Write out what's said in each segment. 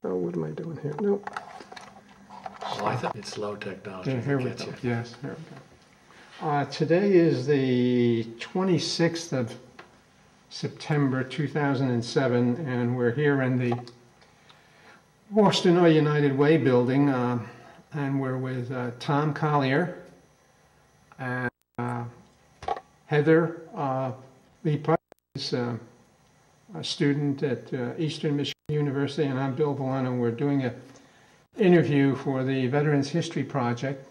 Oh, what am I doing here? Nope. Oh, I thought it's low technology. Yeah, here we Gets go. you. Yes, here we go. Today is the 26th of September 2007, and we're here in the Boston United Way building, and we're with Tom Collier and Heather Lee Price is a student at Eastern Michigan University, and I'm Bill Villano. We're doing an interview for the Veterans History Project.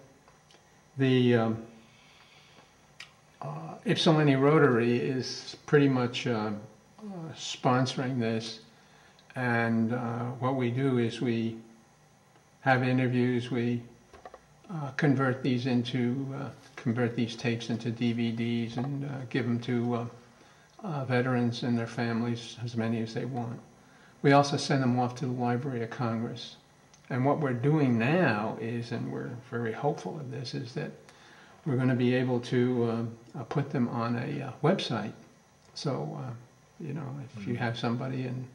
The Ypsilanti Rotary is pretty much sponsoring this, and what we do is we have interviews, we convert these tapes into DVDs and give them to veterans and their families, as many as they want. We also send them off to the Library of Congress. And what we're doing now is, and we're very hopeful of this, is that we're going to be able to put them on a website. So, you know, if you have somebody in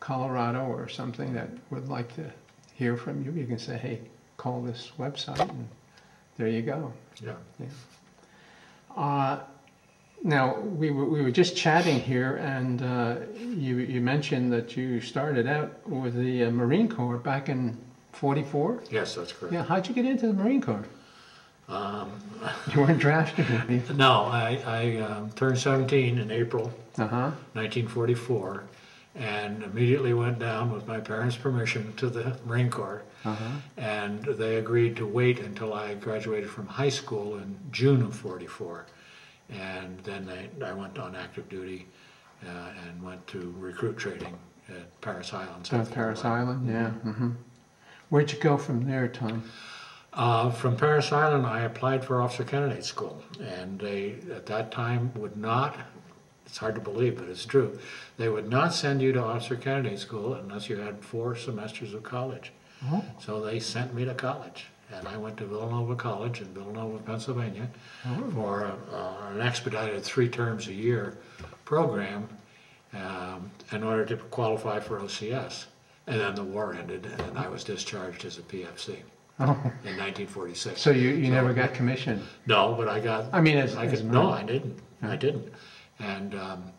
Colorado or something that would like to hear from you, you can say, hey, call this website, and there you go. Yeah. Yeah. Now, we were just chatting here, and you mentioned that you started out with the Marine Corps back in '44? Yes, that's correct. Yeah, how'd you get into the Marine Corps? You weren't drafted, were you? No, I turned 17 in April 1944, and immediately went down with my parents' permission to the Marine Corps. And they agreed to wait until I graduated from high school in June of '44. And then I went on active duty and went to recruit training at Parris Island. Parris Island, yeah. Where'd you go from there, Tom? From Parris Island, I applied for Officer Candidate School, and they, at that time, would not, it's hard to believe, but it's true, they would not send you to Officer Candidate School unless you had 4 semesters of college. So they sent me to college, and I went to Villanova College in Villanova, Pennsylvania, for an expedited 3 terms a year program in order to qualify for OCS. And then the war ended, and I was discharged as a PFC. In 1946. So you never got commissioned? No, but I got. I mean, no, I didn't. I didn't. And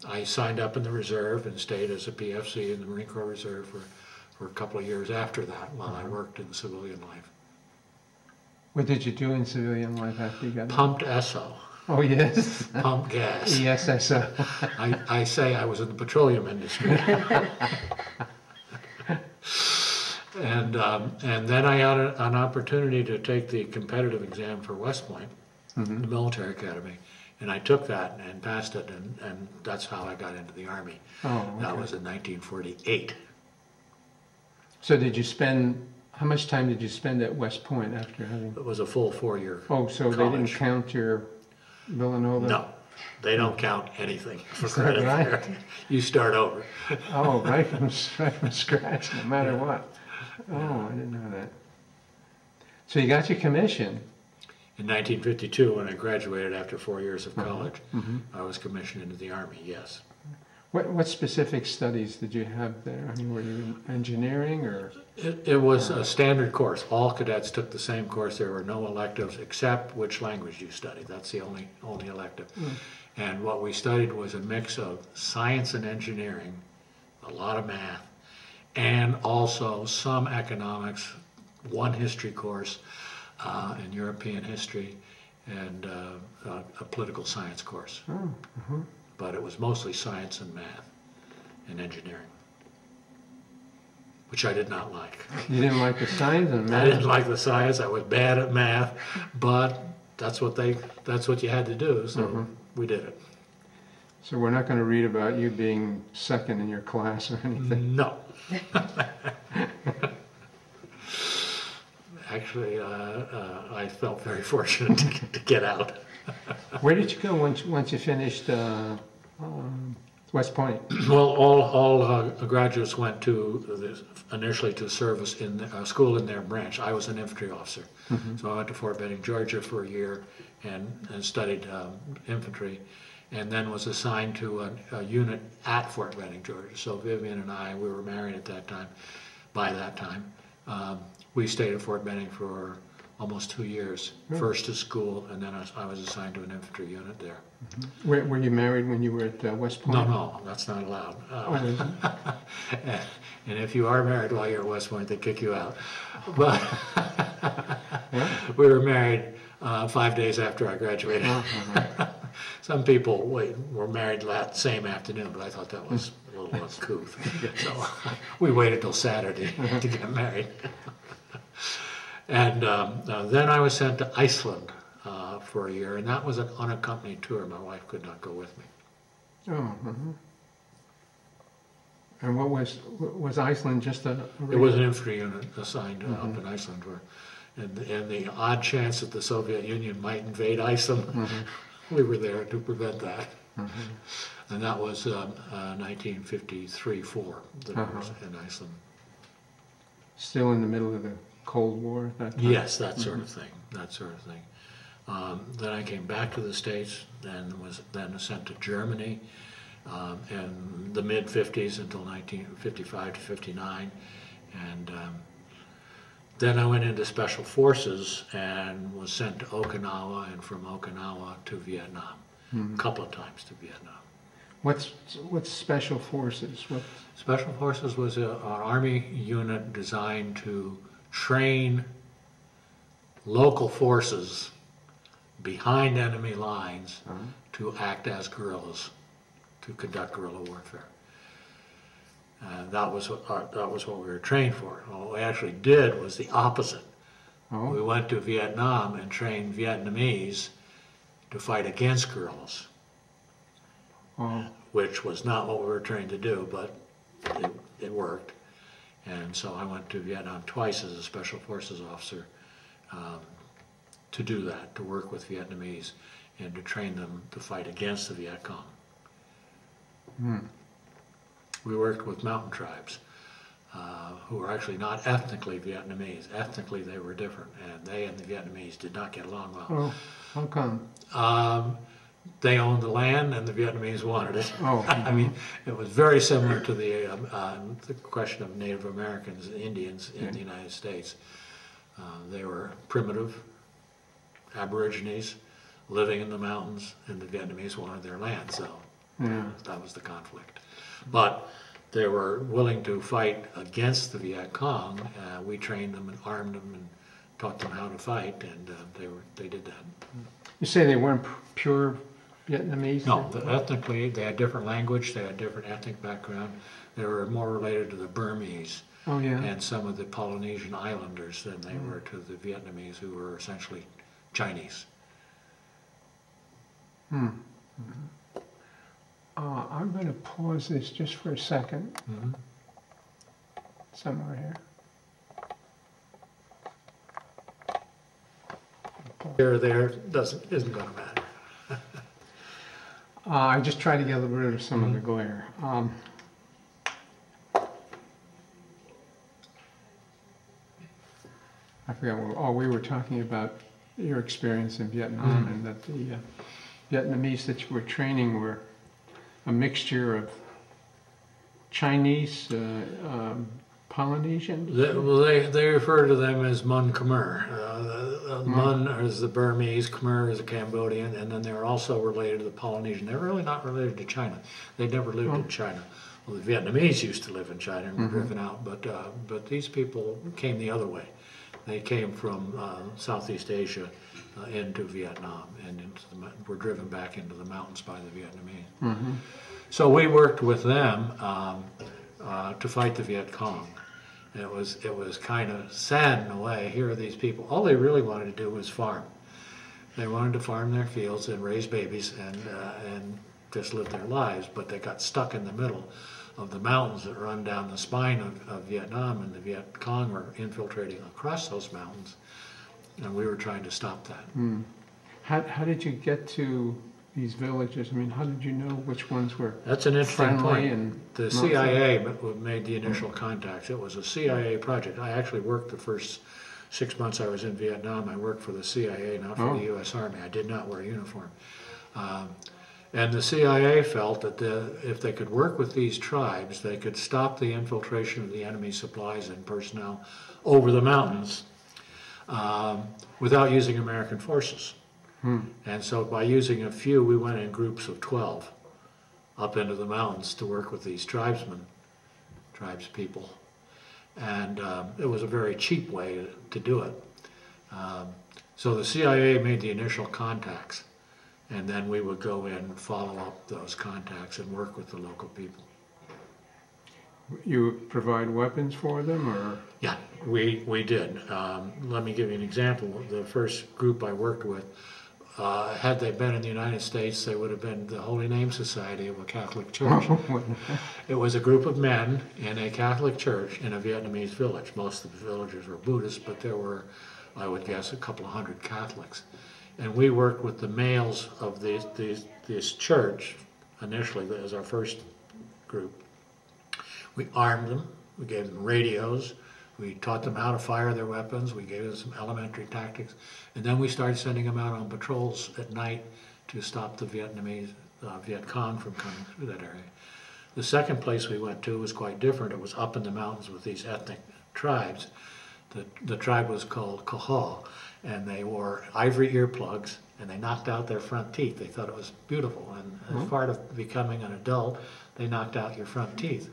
I signed up in the reserve and stayed as a PFC in the Marine Corps Reserve for a couple of years after that, while I worked in civilian life. What did you do in civilian life after you got Pumped ESO. Oh, yes. Pumped gas. ESSO. I say I was in the petroleum industry. And then I had an opportunity to take the competitive exam for West Point, the military academy, and I took that and passed it, and that's how I got into the Army. That was in 1948. So did you spend, how much time did you spend at West Point after having? It was a full 4-year so college. They didn't count your Villanova? No, they don't count anything for Is that credit right? there. You start over. Oh, right from scratch, no matter what. Oh, I didn't know that. So you got your commission? In 1952, when I graduated after 4 years of college, I was commissioned into the Army, yes. What specific studies did you have there? I mean, were you in engineering or? It was a standard course. All cadets took the same course. There were no electives except which language you studied. That's the only elective. And what we studied was a mix of science and engineering, a lot of math, and also some economics, 1 history course in European history, and a political science course. But it was mostly science and math and engineering, which I did not like. You didn't like the science and math? I didn't like the science. I was bad at math, but that's what you had to do, so we did it. So we're not going to read about you being second in your class or anything? No. Actually, I felt very fortunate to get out. Where did you go once you finished West Point? Well, all graduates went initially to service in school in their branch. I was an infantry officer, so I went to Fort Benning, Georgia for a year and studied infantry, and then was assigned to a unit at Fort Benning, Georgia. So Vivian and I, we were married at that time, by that time. We stayed at Fort Benning for almost 2 years, first to school, and then I was assigned to an infantry unit there. Were you married when you were at West Point? No, that's not allowed. Oh, and if you are married while you're at West Point, they kick you out. But we were married 5 days after I graduated. Some people were married that same afternoon, but I thought that was a little uncouth. So we waited till Saturday to get married. And then I was sent to Iceland for a year, and that was an unaccompanied tour. My wife could not go with me. And what was Iceland just a It was an infantry unit assigned up in Iceland, and the odd chance that the Soviet Union might invade Iceland, we were there to prevent that. And that was 1953-4 that I was in Iceland. Still in the middle of the Cold War at that time? Yes, that sort of thing. That sort of thing. Then I came back to the States and was then sent to Germany in the mid-50s until 1955 to 59. And then I went into Special Forces and was sent to Okinawa, and from Okinawa to Vietnam, a couple of times to Vietnam. What's Special Forces? Special Forces was an Army unit designed to train local forces behind enemy lines to act as guerrillas, to conduct guerrilla warfare. That was what we were trained for. What we actually did was the opposite. We went to Vietnam and trained Vietnamese to fight against guerrillas, which was not what we were trained to do, but it worked. And so I went to Vietnam twice as a Special Forces officer to do that, to work with Vietnamese and to train them to fight against the Viet Cong. We worked with mountain tribes who were actually not ethnically Vietnamese. Ethnically they were different, and they and the Vietnamese did not get along well. Oh, how come? They owned the land and the Vietnamese wanted it. I mean, it was very similar to the question of Native Americans and Indians in the United States. They were primitive Aborigines living in the mountains, and the Vietnamese wanted their land, so that was the conflict. But they were willing to fight against the Viet Cong. We trained them and armed them and taught them how to fight, and they did that. You say they weren't pure Vietnamese? No, ethnically they had different language, they had different ethnic background. They were more related to the Burmese and some of the Polynesian islanders than they were to the Vietnamese, who were essentially Chinese. I'm going to pause this just for a second. Somewhere here. Here or there isn't going to matter. I just try to get rid of some of the glare. I forgot we were talking about your experience in Vietnam, and that the Vietnamese that you were training were a mixture of Chinese, Polynesian? They refer to them as Mun Khmer. Mun is the Burmese, Khmer is the Cambodian, and then they're also related to the Polynesian. They're really not related to China. They never lived in China. Well, the Vietnamese used to live in China and were driven out, but these people came the other way. They came from Southeast Asia into Vietnam and were driven back into the mountains by the Vietnamese. So we worked with them to fight the Viet Cong. It was kind of sad in a way. Here are these people, all they really wanted to do was farm. They wanted to farm their fields and raise babies and just live their lives, but they got stuck in the middle of the mountains that run down the spine of Vietnam, and the Viet Cong were infiltrating across those mountains, and we were trying to stop that. How did you get to these villages? I mean, how did you know which ones were That's an interesting friendly? point. And The CIA made the initial contacts. It was a CIA project. I actually worked the first 6 months I was in Vietnam. I worked for the CIA, not for the U.S. Army. I did not wear a uniform. And the CIA felt that if they could work with these tribes, they could stop the infiltration of the enemy supplies and personnel over the mountains without using American forces. And so by using a few, we went in groups of 12 up into the mountains to work with these tribespeople. And it was a very cheap way to do it. So the CIA made the initial contacts, and then we would go in and follow up those contacts and work with the local people. You provide weapons for them, or? Yeah, we did. Let me give you an example. The first group I worked with, had they been in the United States, they would have been the Holy Name Society of a Catholic church. It was a group of men in a Catholic church in a Vietnamese village. Most of the villagers were Buddhists, but there were, I would guess, a couple of hundred Catholics. And we worked with the males of this church, initially as our first group. We armed them, we gave them radios, we taught them how to fire their weapons, we gave them some elementary tactics, and then we started sending them out on patrols at night to stop the Vietnamese, Viet Cong from coming through that area. The second place we went to was quite different. It was up in the mountains with these ethnic tribes. The tribe was called Collier, and they wore ivory earplugs, and they knocked out their front teeth. They thought it was beautiful, and as part of becoming an adult, they knocked out your front teeth.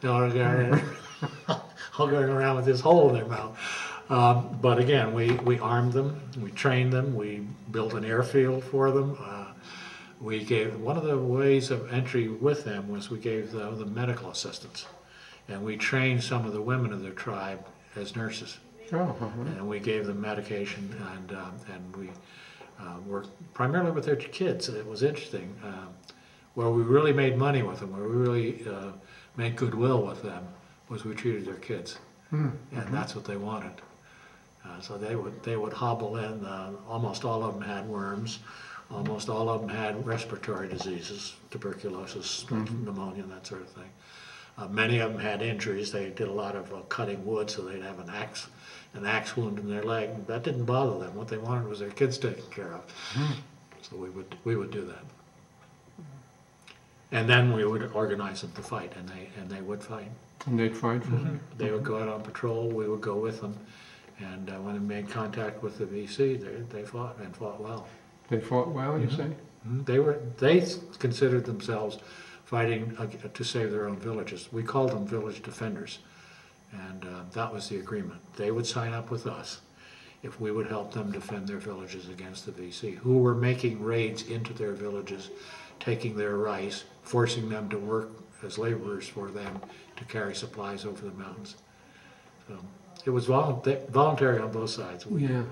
All going around with this hole in their mouth. But again, we armed them, we trained them, we built an airfield for them. We gave, one of the ways of entry with them was we gave the medical assistance. And we trained some of the women of their tribe as nurses. And we gave them medication, and we worked primarily with their kids. It was interesting. Where we really made money with them, where we really made goodwill with them, was we treated their kids, and that's what they wanted. So they would hobble in. Almost all of them had worms. Almost all of them had respiratory diseases, tuberculosis, pneumonia, that sort of thing. Many of them had injuries. They did a lot of cutting wood, so they'd have an axe wound in their leg. That didn't bother them. What they wanted was their kids taken care of. So we would do that. And then we would organize them to fight, and they would fight. And they'd fight for you? They would go out on patrol, we would go with them, and when they made contact with the VC, they fought, and fought well. They fought well, you say? They considered themselves fighting to save their own villages. We called them village defenders, and that was the agreement. They would sign up with us if we would help them defend their villages against the VC, who were making raids into their villages, taking their rice, forcing them to work as laborers for them to carry supplies over the mountains. So it was voluntary on both sides. Yeah.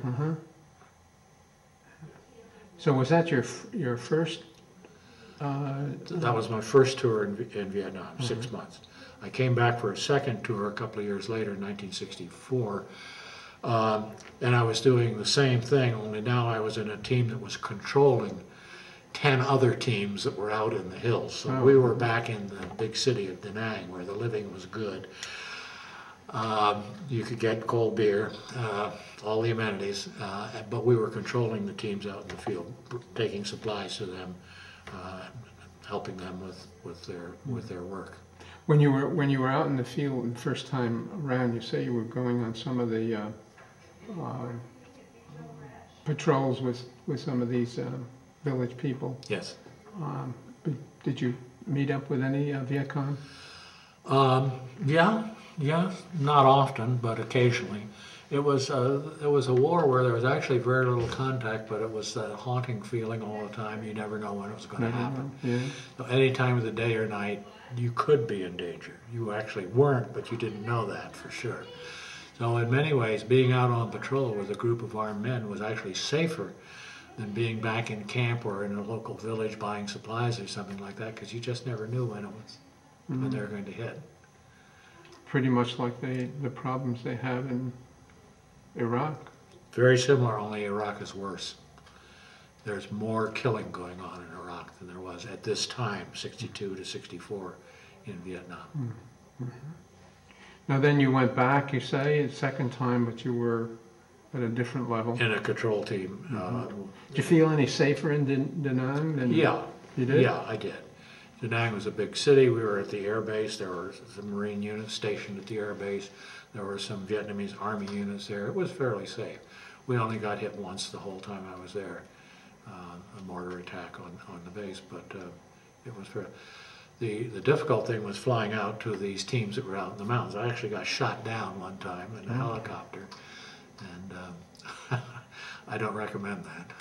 So was that your first? That was my first tour in Vietnam, 6 months. I came back for a second tour a couple of years later, in 1964, and I was doing the same thing, only now I was in a team that was controlling 10 other teams that were out in the hills. So we were back in the big city of Da Nang, where the living was good. You could get cold beer, all the amenities, but we were controlling the teams out in the field, taking supplies to them, helping them with their work. When you were out in the field the first time around, you say you were going on some of the patrols with some of these village people. Yes. But did you meet up with any Viet Cong? Yeah, not often, but occasionally. It was a war where there was actually very little contact, but it was that haunting feeling all the time. You never know when it was going to happen. Yeah. So any time of the day or night, you could be in danger. You actually weren't, but you didn't know that for sure. So in many ways, being out on patrol with a group of armed men was actually safer than being back in camp or in a local village buying supplies or something like that, because you just never knew when when they were going to hit. Pretty much like the problems they have in Iraq. Very similar, only Iraq is worse. There's more killing going on in Iraq than there was at this time, 62 to 64, in Vietnam. Now then you went back, you say, a second time, but you were at a different level. In a control team. Did you feel any safer in Da Nang than? Yeah, You did? Yeah, I did. Da Nang was a big city. We were at the air base. There were some Marine units stationed at the air base. There were some Vietnamese Army units there. It was fairly safe. We only got hit once the whole time I was there, a mortar attack on the base, but it was fair. The difficult thing was flying out to these teams that were out in the mountains. I actually got shot down one time in a helicopter, and I don't recommend that.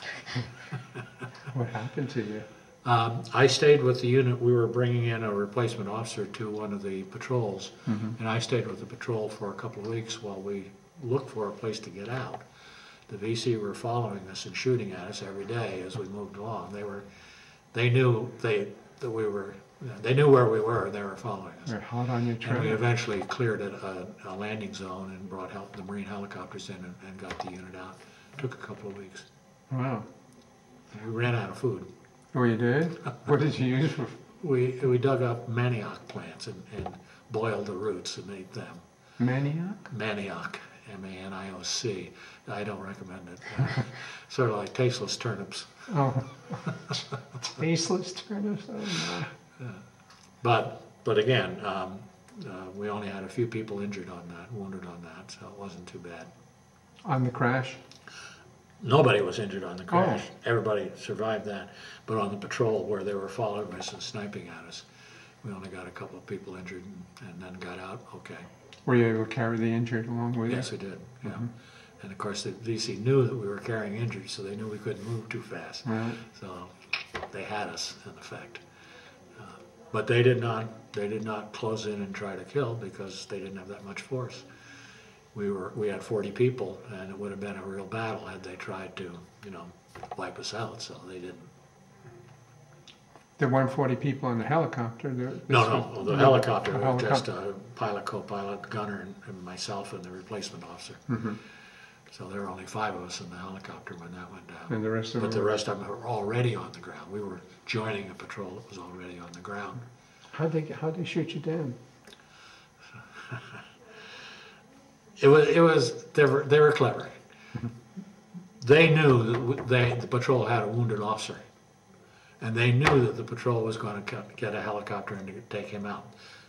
What happened to you? I stayed with the unit. We were bringing in a replacement officer to one of the patrols, and I stayed with the patrol for a couple of weeks while we looked for a place to get out. The VC were following us and shooting at us every day as we moved along. They knew that we were. They knew where we were, and they were following us. They're hot on your trail. And we eventually cleared a landing zone and brought the Marine helicopters in and got the unit out. It took a couple of weeks. Wow. We ran out of food. Oh, you did? What did you use for? We dug up manioc plants and boiled the roots and ate them. Manioc? Manioc, M-A-N-I-O-C. I don't recommend it. Sort of like tasteless turnips. Oh, tasteless turnips? Oh, no. But again, we only had a few people injured on that, wounded on that, so it wasn't too bad. On the crash? Nobody was injured on the crash. Oh. Everybody survived that. But on the patrol where they were following us and sniping at us, we only got a couple of people injured and then got out okay. Were you able to carry the injured along with you? Yes, I did, yeah. And of course the VC knew that we were carrying injured, so they knew we couldn't move too fast. Right. So they had us in effect. But they did not close in and try to kill because they didn't have that much force. We had 40 people, and it would have been a real battle had they tried to, wipe us out. So they didn't. There weren't 40 people in the helicopter. No, the helicopter was just a pilot, co-pilot, gunner, and myself and the replacement officer. So there were only 5 of us in the helicopter when that went down. And the rest of them. But the rest of them were already on the ground. We were joining a patrol that was already on the ground. How'd they shoot you down? They were clever. They knew that the patrol had a wounded officer, and they knew that the patrol was going to get a helicopter and to take him out.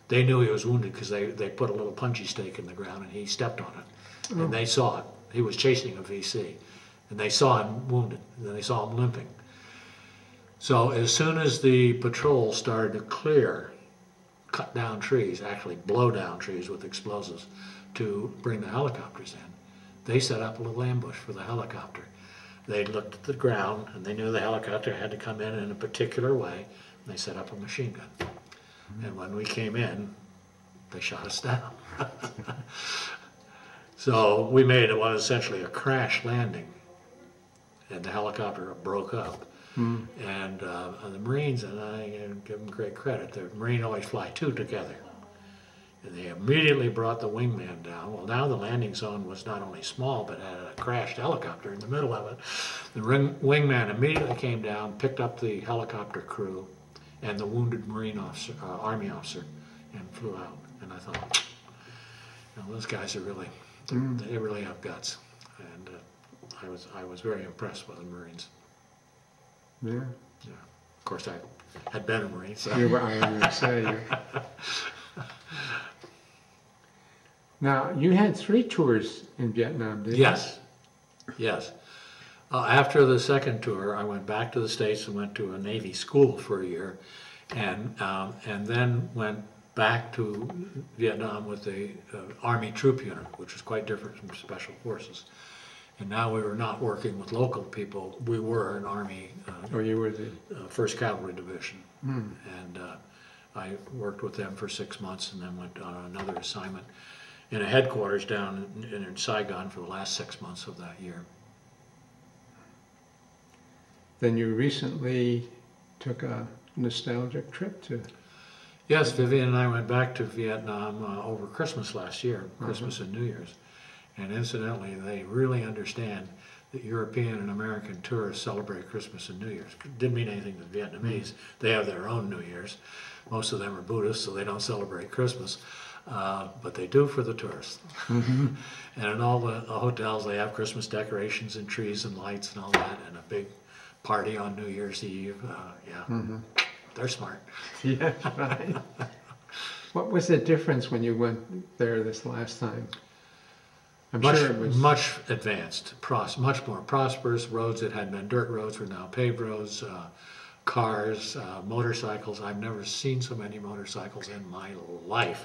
They knew he was wounded because they put a little punchy stake in the ground and he stepped on it, and they saw it. He was chasing a VC, and they saw him wounded, and then they saw him limping. So as soon as the patrol started to cut down trees, actually blow down trees with explosives to bring the helicopters in, they set up a little ambush for the helicopter. They looked at the ground and they knew the helicopter had to come in a particular way, and they set up a machine gun. And when we came in, they shot us down. So we made what was essentially a crash landing, and the helicopter broke up. And the Marines, and I give them great credit, the Marine always fly 2 together. And they immediately brought the wingman down. Well, now the landing zone was not only small, but had a crashed helicopter in the middle of it. The wingman immediately came down, picked up the helicopter crew and the wounded Marine officer, Army officer, and flew out. And I thought, those guys are really, they really have guts. And I was very impressed with the Marines. Yeah. Yeah. Of course, I had been a Marine, so. I was going to say. Now, you had 3 tours in Vietnam, didn't you? Yes. After the second tour, I went back to the States and went to a Navy school for a year, and then went back to Vietnam with the Army Troop Unit, which was quite different from Special Forces. And now we were not working with local people. We were an Army you were the 1st Cavalry Division. And I worked with them for 6 months and then went on another assignment in a headquarters down in Saigon for the last 6 months of that year. Then you recently took a nostalgic trip to... Yes, Vivian and I went back to Vietnam over Christmas last year, Christmas and New Year's. And incidentally, they really understand that European and American tourists celebrate Christmas and New Year's. It didn't mean anything to the Vietnamese. They have their own New Year's. Most of them are Buddhists, so they don't celebrate Christmas. But they do for the tourists. And in all the hotels, they have Christmas decorations and trees and lights and all that, and a big party on New Year's Eve. Yeah, they're smart. Yeah, right. What was the difference when you went there this last time? I'm sure it was much advanced, much more prosperous. Roads that had been dirt roads were now paved roads. Cars, motorcycles. I've never seen so many motorcycles in my life.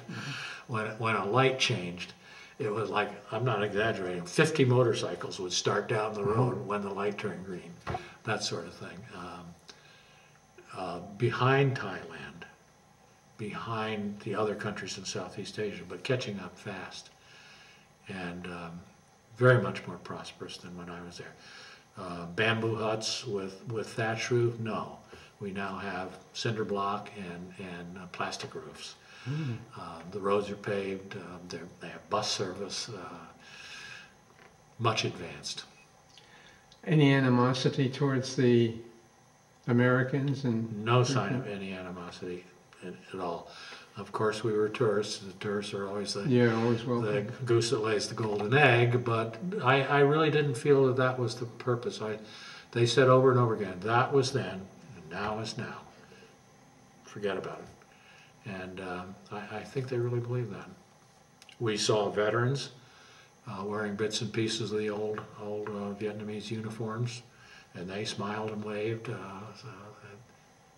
When a light changed, it was like, I'm not exaggerating, 50 motorcycles would start down the road when the light turned green, that sort of thing. Behind Thailand, behind the other countries in Southeast Asia, but catching up fast. And very much more prosperous than when I was there. Bamboo huts with thatch roof, no. We now have cinder block and plastic roofs. The roads are paved, they have bus service, much advanced. Any animosity towards the Americans? And no sign of any animosity at all. Of course, we were tourists. The tourists are always always welcome. The goose that lays the golden egg, but I really didn't feel that that was the purpose. They said over and over again, that was then, and now is now. Forget about it. And I think they really believe that. We saw veterans wearing bits and pieces of the old Vietnamese uniforms, and they smiled and waved. So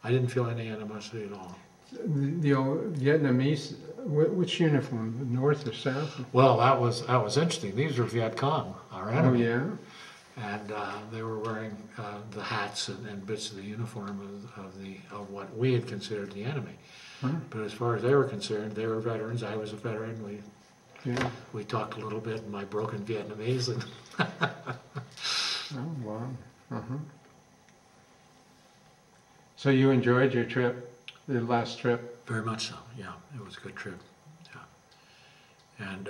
I didn't feel any animosity at all. The old Vietnamese, which uniform, North or South? Well, that was interesting. These were Viet Cong, our enemy. Oh, yeah? And they were wearing the hats and bits of the uniform of what we had considered the enemy. But as far as they were concerned, they were veterans. I was a veteran. We talked a little bit in my broken Vietnamese. And oh, wow. So you enjoyed your trip, the last trip? Very much so, yeah. It was a good trip, yeah. And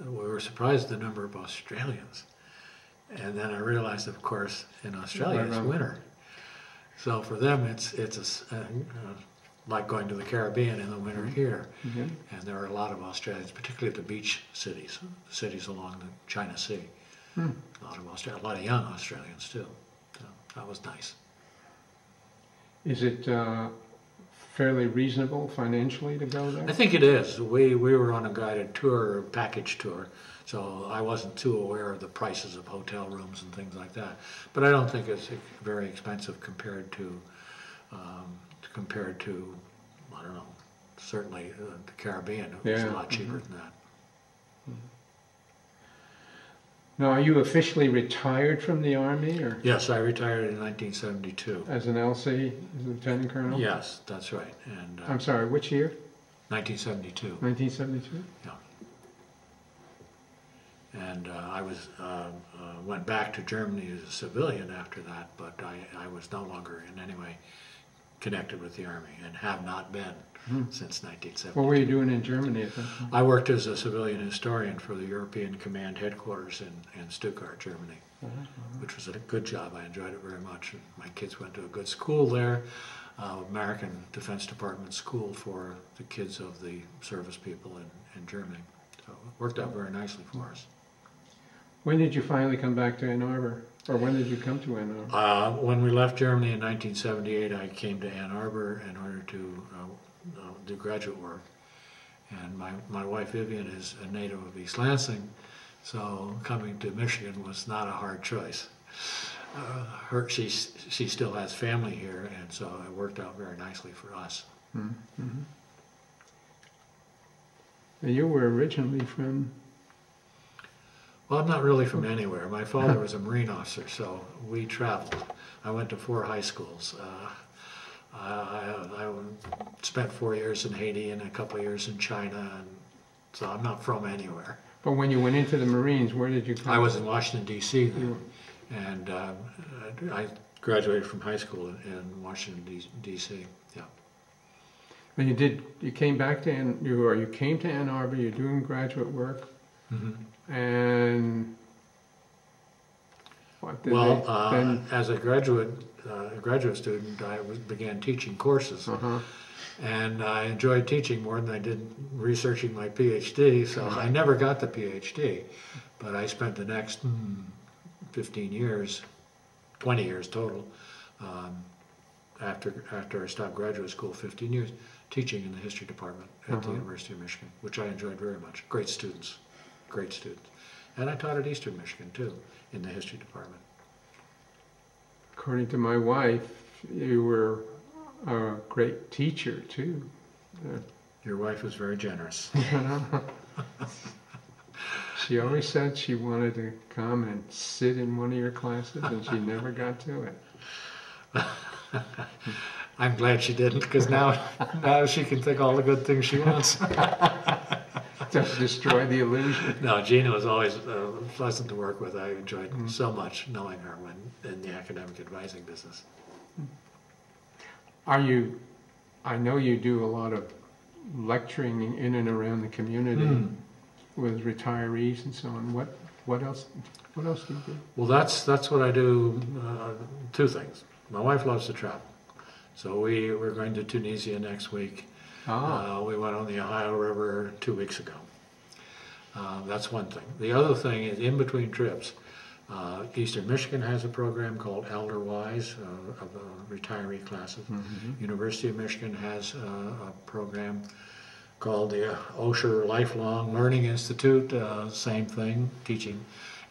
we were surprised at the number of Australians. And then I realized, of course, in Australia it's winter. So for them, it's like going to the Caribbean in the winter here. And there are a lot of Australians, particularly at the beach cities along the China Sea. A lot of young Australians too. So that was nice. Is it fairly reasonable financially to go there? I think it is. We were on a guided tour, package tour, so I wasn't too aware of the prices of hotel rooms and things like that. But I don't think it's very expensive compared to I don't know, certainly the Caribbean. It was a lot cheaper than that. Now, are you officially retired from the Army, or? Yes, I retired in 1972. As an LC, as a Lieutenant Colonel? Yes, that's right. And I'm sorry, which year? 1972. 1972? Yeah. And I went back to Germany as a civilian after that, but I was no longer in any way connected with the Army and have not been since 1972. What were you doing in Germany at that time? I worked as a civilian historian for the European Command Headquarters in Stuttgart, Germany, which was a good job. I enjoyed it very much. And my kids went to a good school there, American Defense Department school for the kids of the service people in Germany. So it worked out very nicely for us. When did you finally come back to Ann Arbor? Or when did you come to Ann Arbor? When we left Germany in 1978, I came to Ann Arbor in order to do graduate work. And my wife Vivian is a native of East Lansing, so coming to Michigan was not a hard choice. She still has family here, and so it worked out very nicely for us. You were originally from? Well, I'm not really from anywhere. My father was a Marine officer, so we traveled. I went to 4 high schools. I spent 4 years in Haiti and a couple of years in China, and so I'm not from anywhere. But when you went into the Marines, where did you come? I was in Washington, D.C. then, and I graduated from high school in Washington, D.C. Yeah. And you came back to you came to Ann Arbor. You're doing graduate work. And what did as a graduate student, I began teaching courses, and I enjoyed teaching more than I did researching my PhD. So I never got the PhD, but I spent the next 15 years 20 years total, after I stopped graduate school, 15 years, teaching in the history department at the University of Michigan, which I enjoyed very much. Great students, great students. And I taught at Eastern Michigan too, in the history department. According to my wife, you were a great teacher too. Your wife was very generous. She always said she wanted to come and sit in one of your classes, and she never got to it. I'm glad she didn't, because now she can think all the good things she wants. To destroy the illusion. No, Gina was always pleasant to work with. I enjoyed so much knowing her when in the academic advising business. I know you do a lot of lecturing in and around the community with retirees and so on. What else do you do? Well, that's what I do. Two things. My wife loves to travel, so we're going to Tunisia next week. We went on the Ohio River 2 weeks ago. That's one thing. The other thing is, in between trips, Eastern Michigan has a program called Elder Wise of retiree classes. University of Michigan has a program called the Osher Lifelong Learning Institute, same thing, teaching.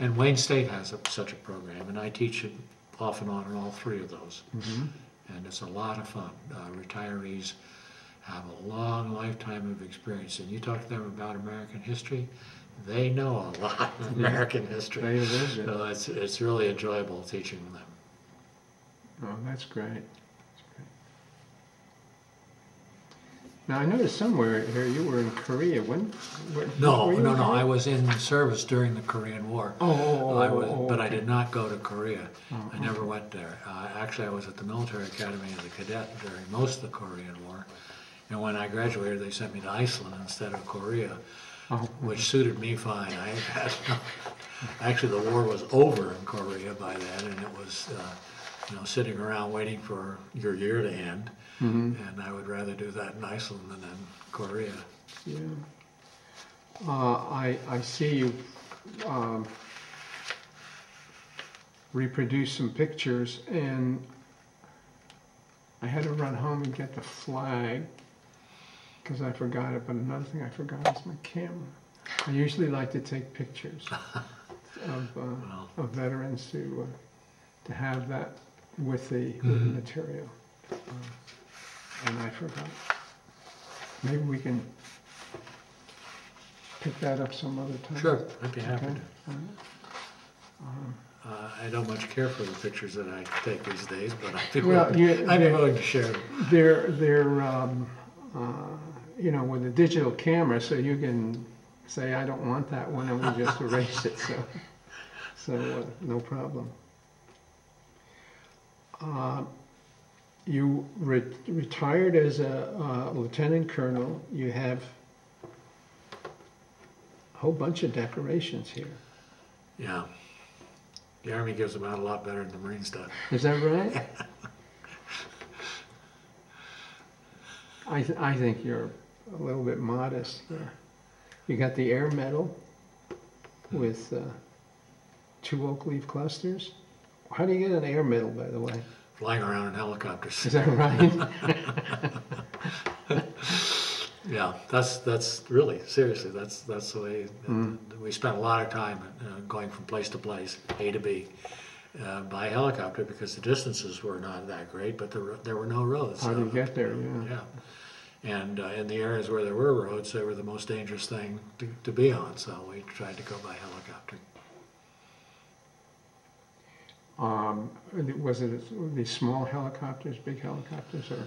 And Wayne State has such a program, and I teach it off and on in all three of those. And it's a lot of fun. Retirees have a long lifetime of experience, and you talk to them about American history, they know a lot of American history. So it's really enjoyable teaching them. Oh, that's great. Now, I noticed somewhere here you were in Korea. No, I was in service during the Korean War. But I did not go to Korea. I never went there. Actually, I was at the military academy as a cadet during most of the Korean War. And when I graduated, they sent me to Iceland instead of Korea, which suited me fine. Actually, the war was over in Korea by then, and it was sitting around waiting for your year to end. And I would rather do that in Iceland than in Korea. Yeah. I see you reproduce some pictures, and I had to run home and get the flag because I forgot it, but another thing I forgot is my camera. I usually like to take pictures of veterans to have that with the material. And I forgot. Maybe we can pick that up some other time. Sure, I'd be happy to. Right. I don't much care for the pictures that I take these days, but I'd be willing to share them. They're with a digital camera, so you can say, I don't want that one, and we just erase it, so no problem. You retired as a lieutenant colonel. You have a whole bunch of decorations here. Yeah. The Army gives them out a lot better than the Marines do. Is that right? I think you're a little bit modest there. You got the Air Medal with 2 oak leaf clusters. How do you get an Air Medal, by the way? Flying around in helicopters. Is that right? Yeah, that's really, seriously, that's the way. We spent a lot of time going from place to place, A to B, by helicopter, because the distances were not that great, but there were no roads. How do you get there? Yeah. And in the areas where there were roads, they were the most dangerous thing to be on, so we tried to go by helicopter. Was it these small helicopters, big helicopters, or?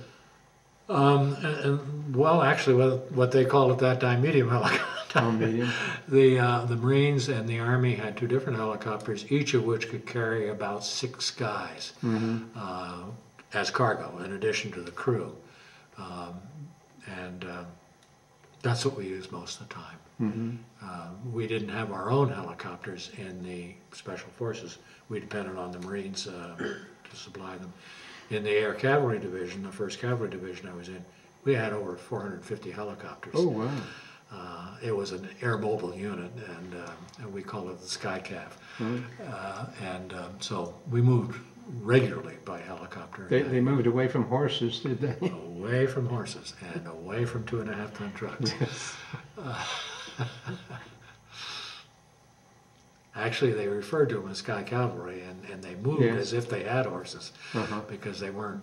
Well, actually, what they called at that time medium helicopter. Oh, medium. The Marines and the Army had 2 different helicopters, each of which could carry about 6 guys as cargo, in addition to the crew. And that's what we used most of the time. We didn't have our own helicopters in the Special Forces. We depended on the Marines to supply them. In the Air Cavalry Division, the 1st Cavalry Division I was in, we had over 450 helicopters. Oh, wow. It was an air mobile unit, and we called it the Sky Cav. So we moved regularly by helicopter. They moved away from horses, did they? Away from horses and away from 2.5-ton trucks. Yes. Actually, they referred to them as Sky Cavalry, and they moved Yes. as if they had horses, Uh-huh. because they weren't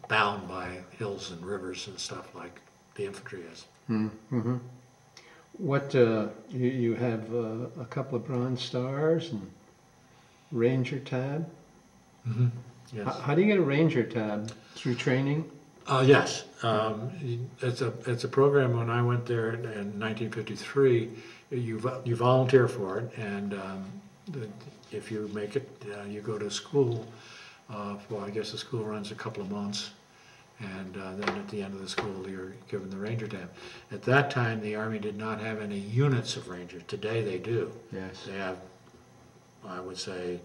bound by hills and rivers and stuff like the infantry is. Mm-hmm. What you have a couple of Bronze Stars and Ranger tab. Mm-hmm. Yes. How do you get a Ranger tab? Through training? Yes, it's a program. When I went there in 1953, you volunteer for it, and if you make it, you go to school. Well, I guess the school runs a couple of months, and then at the end of the school, you're given the Ranger tab. At that time, the Army did not have any units of Rangers. Today, they do. Yes. They have, I would say,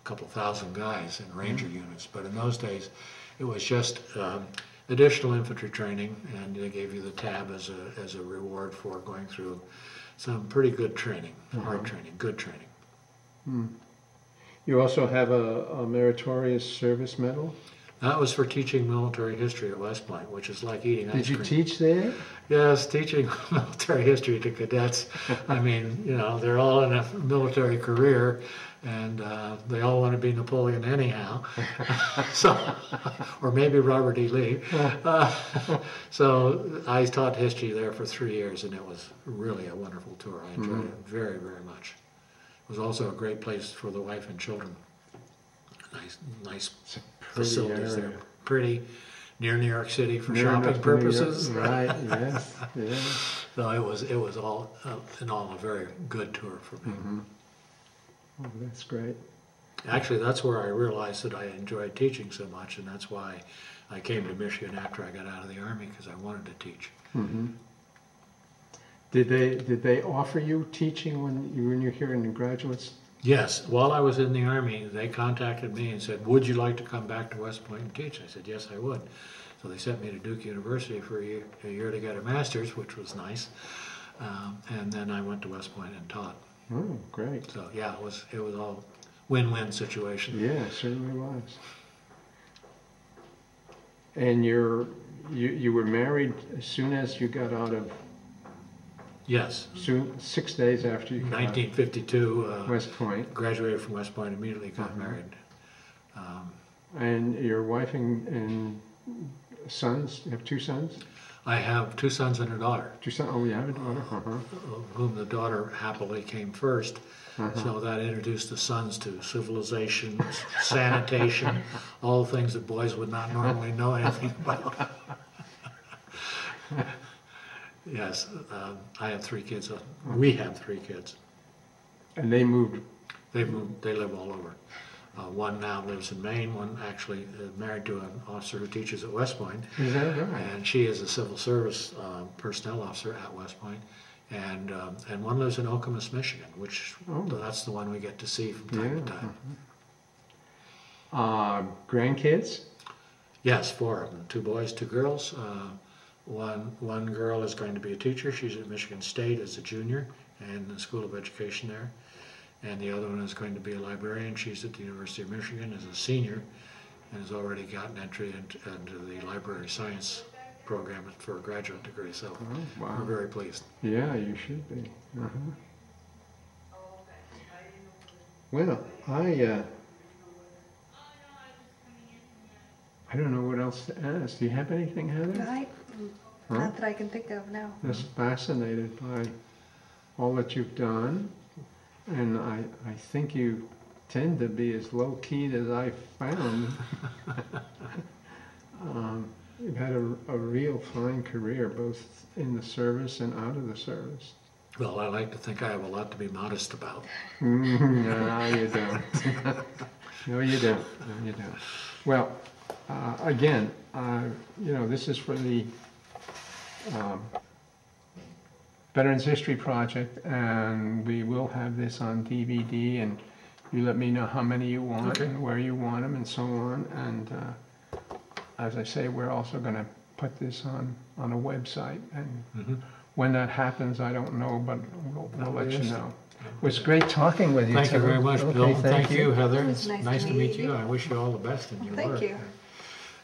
a couple thousand guys in Ranger units, but in those days, it was just additional infantry training, and they gave you the tab as a reward for going through some pretty good training, hard training, good training. Hmm. You also have a meritorious service medal. That was for teaching military history at West Point, which is like eating ice cream. Did you teach there? Yes, teaching military history to cadets. I mean, you know, they're all in a military career, and they all want to be Napoleon anyhow. So, or maybe Robert E. Lee. So I taught history there for 3 years, and it was really a wonderful tour. I enjoyed it very, very much. It was also a great place for the wife and children. Nice facilities there. Pretty, near New York City for shopping purposes. Right, yes, yes. So it was all in all a very good tour for me. Mm-hmm. Oh, that's great. Actually, that's where I realized that I enjoyed teaching so much, and that's why I came to Michigan after I got out of the Army, because I wanted to teach. Mm-hmm. Did they offer you teaching when you're here in the graduates? Yes, while I was in the Army, they contacted me and said, "Would you like to come back to West Point and teach?" I said, "Yes, I would." So they sent me to Duke University for a year to get a master's, which was nice, and then I went to West Point and taught. Oh, great. So yeah, it was all win-win situation. Yeah, it certainly was. And you were married as soon as you got out of. Yes. Soon, 6 days after you got 1952. West Point. Graduated from West Point, immediately got married. And your wife and sons, you have 2 sons? I have 2 sons and a daughter. 2 sons, oh, you have a daughter? Of whom the daughter happily came first. So that introduced the sons to civilization, sanitation, all things that boys would not normally know anything about. Yes, I have 3 kids. We have 3 kids. And they moved? They live all over. One now lives in Maine. One actually is married to an officer who teaches at West Point. Is that right? And she is a civil service personnel officer at West Point. And one lives in Okemos, Michigan, which that's the one we get to see from time to time. Grandkids? Yes, 4 of them. 2 boys, 2 girls. One girl is going to be a teacher. She's at Michigan State as a junior in the School of Education there. And the other one is going to be a librarian. She's at the University of Michigan as a senior and has already gotten entry into the library science program for a graduate degree. So we're very pleased. Yeah, you should be. Well, I don't know what else to ask. Do you have anything, Heather? Not that I can think of now. Just fascinated by all that you've done, and I think you tend to be as low-keyed as I found. You've had a real fine career, both in the service and out of the service. Well, I like to think I have a lot to be modest about. No, you don't. No, you don't. No, you don't. Well, again, this is for the Veterans History Project, and we will have this on DVD, and you let me know how many you want and where you want them and so on. And as I say, we're also going to put this on a website, and when that happens, I don't know, but we'll let you know. It was great talking with you. Thank you too. very much, Okay, Bill. Thank you, Heather. It It's was nice to meet you. I wish you all the best in your Thank work. you.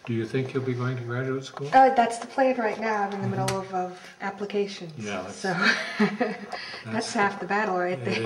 Do you think you'll be going to graduate school? That's the plan right now. I'm in the middle of applications. Yeah, So that's half the battle right there.